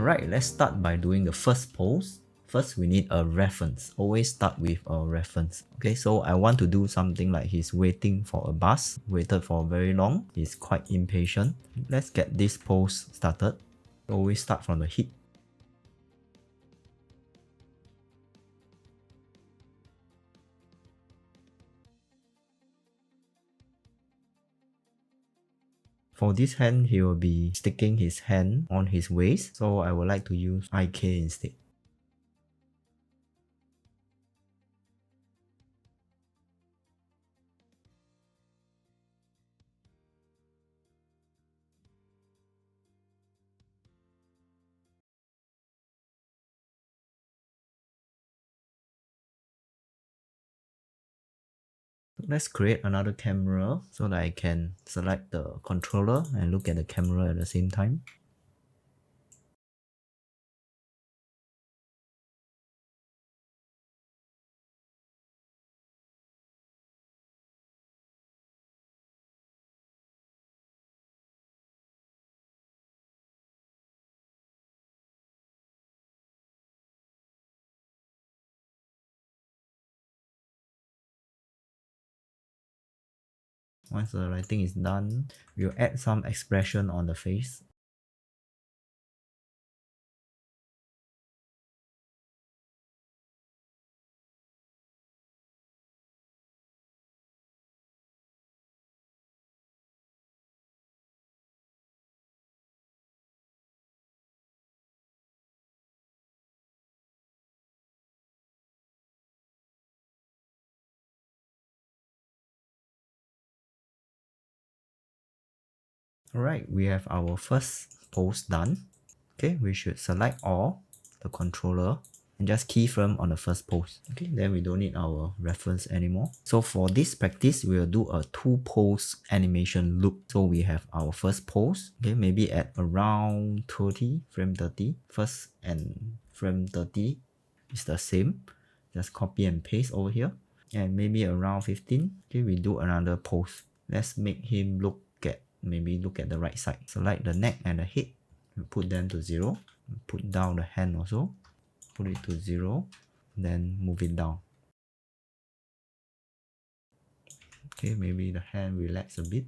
Alright, let's start by doing the first pose. First, we need a reference. Always start with a reference. Okay, so I want to do something like he's waiting for a bus, waited for very long. He's quite impatient. Let's get this pose started. Always start from the hip. For this hand, he will be sticking his hand on his waist, so I would like to use IK instead. Let's create another camera so that I can select the controller and look at the camera at the same time. Once the lighting is done, we'll add some expression on the face. Alright, we have our first pose done. Okay, we should select all, the controller, and just keyframe on the first pose. Okay, then we don't need our reference anymore. So for this practice, we will do a 2-pose animation loop. So we have our first pose, okay, maybe at around 30, frame 30. First and frame 30 is the same. Just copy and paste over here. And maybe around 15, okay, we do another pose. Let's make him look at the right side. Select the neck and the head. Put them to 0. Put down the hand also. Put it to 0. Then move it down. Okay, maybe the hand relax a bit.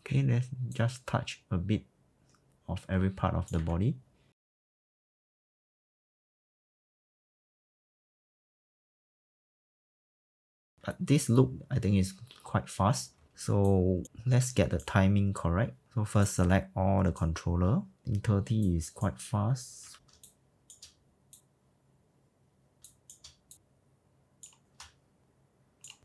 Okay, let's just touch a bit of every part of the body. But this look, I think, is quite fast. So let's get the timing correct. So first select all the controller. I think 30 is quite fast.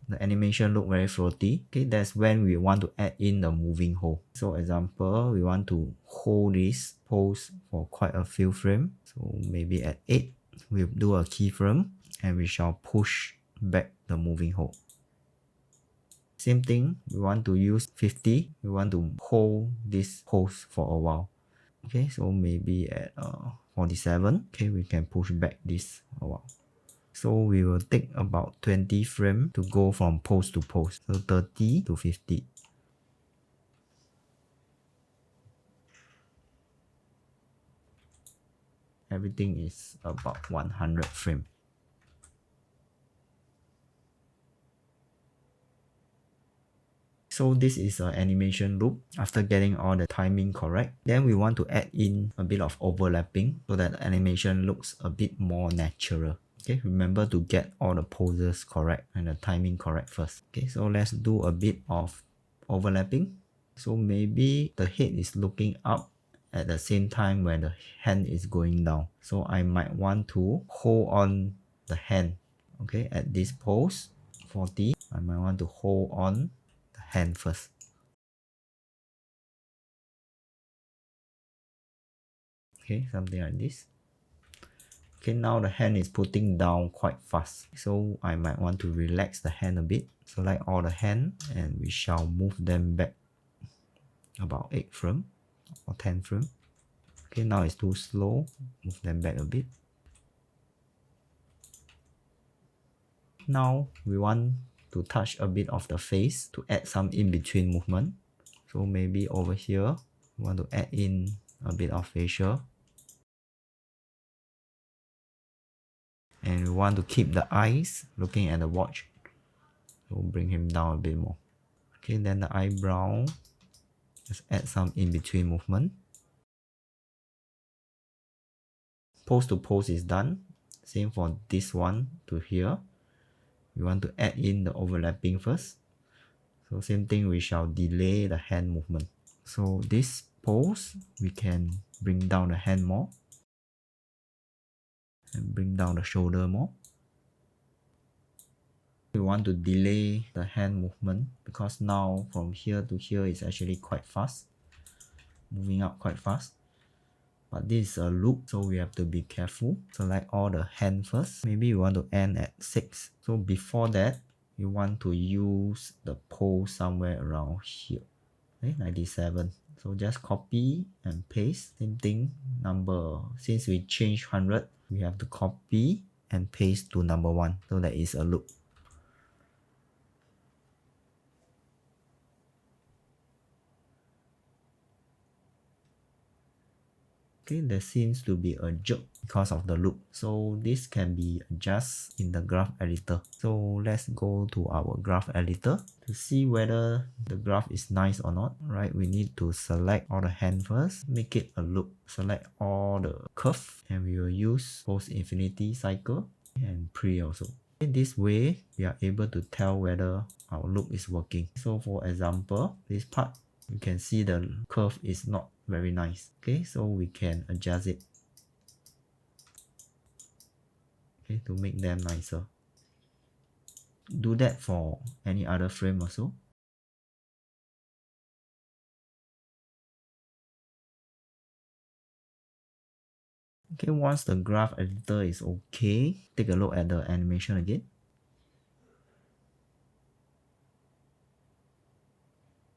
The animation look very floaty. Okay, that's when we want to add in the moving hold. So example, we want to hold this pose for quite a few frames. So maybe at 8, we'll do a keyframe and we shall push back the moving hold. Same thing, we want to use 50. We want to hold this pose for a while. Okay, so maybe at 47, okay, we can push back this a while. So we will take about 20 frames to go from pose to pose. So 30 to 50. Everything is about 100 frames. So this is an animation loop. After getting all the timing correct, then we want to add in a bit of overlapping so that the animation looks a bit more natural. Okay, remember to get all the poses correct and the timing correct first. Okay, so let's do a bit of overlapping. So maybe the head is looking up at the same time when the hand is going down. So I might want to hold on the hand. Okay, at this pose, 40, I might want to hold on the hand first. Okay, something like this. Okay, now the hand is putting down quite fast. So I might want to relax the hand a bit. Select all the hand and we shall move them back about 8 frames or 10 frames. Okay, now it's too slow. Move them back a bit. Now we want to touch a bit of the face to add some in-between movement. So maybe over here, we want to add in a bit of facial. And we want to keep the eyes looking at the watch. So bring him down a bit more. Okay, then the eyebrow, just add some in-between movement. Pose to pose is done. Same for this one to here. We want to add in the overlapping first. So same thing, we shall delay the hand movement. So this pose, we can bring down the hand more. And bring down the shoulder more. We want to delay the hand movement because now from here to here is actually quite fast. Moving up quite fast. But this is a loop, so we have to be careful. Select all the hand first. Maybe you want to end at 6. So before that, you want to use the pole somewhere around here. Okay, 97. So just copy and paste. Same thing, number. Since we change 100, we have to copy and paste to number 1. So that is a loop. Okay, there seems to be a jerk because of the loop. So this can be adjusted in the graph editor. So let's go to our graph editor to see whether the graph is nice or not. Right, we need to select all the hand first, make it a loop. Select all the curve and we will use post infinity cycle and pre also. In this way, we are able to tell whether our loop is working. So for example, this part, you can see the curve is not very nice. Okay, so we can adjust it. Okay, to make them nicer. Do that for any other frame also. Okay, once the graph editor is okay, take a look at the animation again.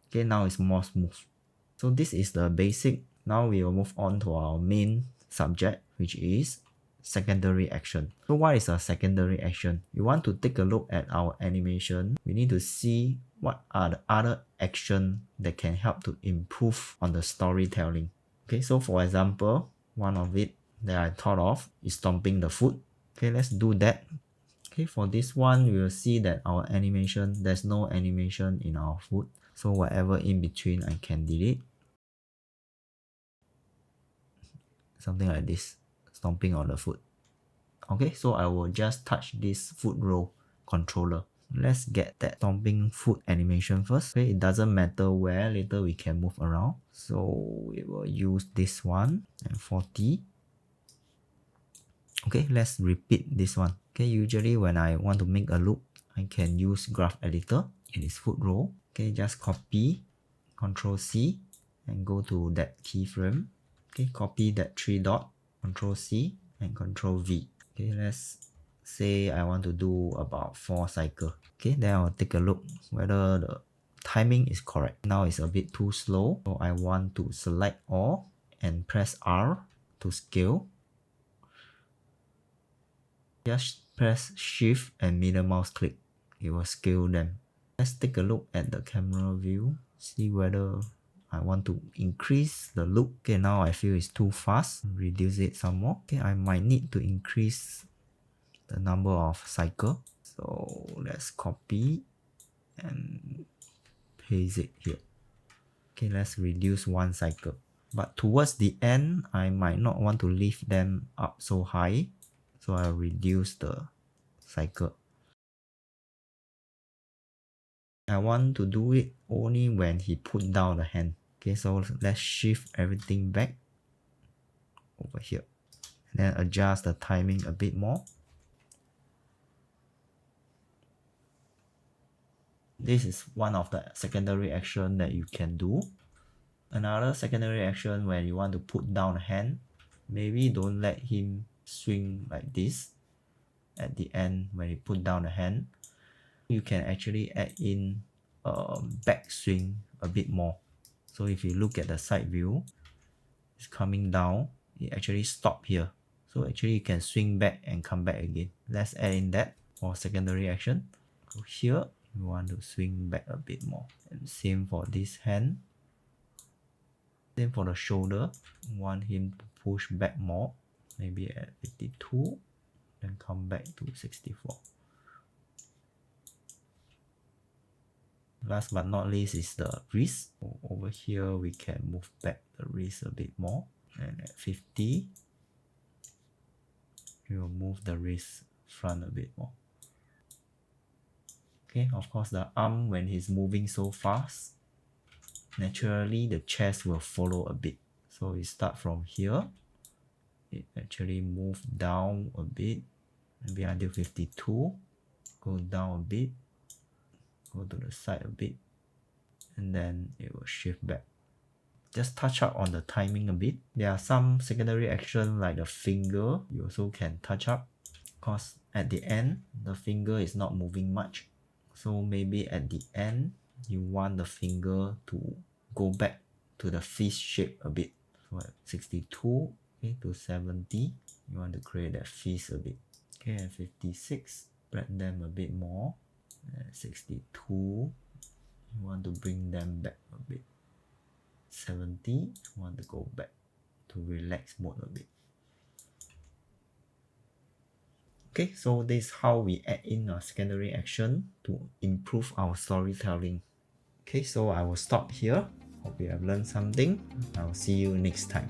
Okay, now it's more smooth. So this is the basic. Now we will move on to our main subject, which is secondary action. So what is a secondary action? You want to take a look at our animation. We need to see what are the other actions that can help to improve on the storytelling. Okay, so for example, one of it that I thought of is stomping the foot. Okay, let's do that. Okay, for this one, we will see that our animation, there's no animation in our foot. So whatever in between, I can delete. Something like this, stomping on the foot. Okay, so I will just touch this foot roll controller. Let's get that stomping foot animation first. Okay, it doesn't matter where, later we can move around. So we will use this one and 40. Okay, let's repeat this one. Okay, usually when I want to make a loop, I can use graph editor. It is foot roll. Okay, just copy, Control C, and go to that keyframe. Okay, copy that 3 dot, Control C and Control V. Okay, let's say I want to do about 4 cycle. Okay, then I'll take a look whether the timing is correct. Now it's a bit too slow, so I want to select all and press R to scale. Just press Shift and middle mouse click. It will scale them. Let's take a look at the camera view. See whether I want to increase the loop. Okay, now I feel it's too fast. Reduce it some more. Okay, I might need to increase the number of cycle. So let's copy and paste it here. Okay, let's reduce 1 cycle. But towards the end, I might not want to lift them up so high. So I'll reduce the cycle. I want to do it only when he put down the hand. Okay, so let's shift everything back over here. And then adjust the timing a bit more. This is one of the secondary action that you can do. Another secondary action when you want to put down the hand, maybe don't let him swing like this at the end when you put down the hand. You can actually add in back swing a bit more. So if you look at the side view, it's coming down, it actually stop here. So actually you can swing back and come back again. Let's add in that for secondary action. So here, you want to swing back a bit more. And same for this hand. Then for the shoulder, want him to push back more, maybe at 52, then come back to 64. Last but not least is the wrist. Over here, we can move back the wrist a bit more. And at 50, we will move the wrist front a bit more. Okay, of course, the arm, when he's moving so fast, naturally the chest will follow a bit. So we start from here. It actually move down a bit, maybe until 52. Go down a bit, go to the side a bit, and then it will shift back. Just touch up on the timing a bit. There are some secondary action like the finger, you also can touch up, because at the end, the finger is not moving much. So maybe at the end, you want the finger to go back to the fist shape a bit. So at 62, okay, to 70, you want to create that fist a bit. Okay, at 56, spread them a bit more. At 62, you want to bring them back a bit. 70, you want to go back to relax mode a bit. Okay, so this is how we add in a secondary action to improve our storytelling. Okay, so I will stop here. Hope you have learned something. I'll see you next time.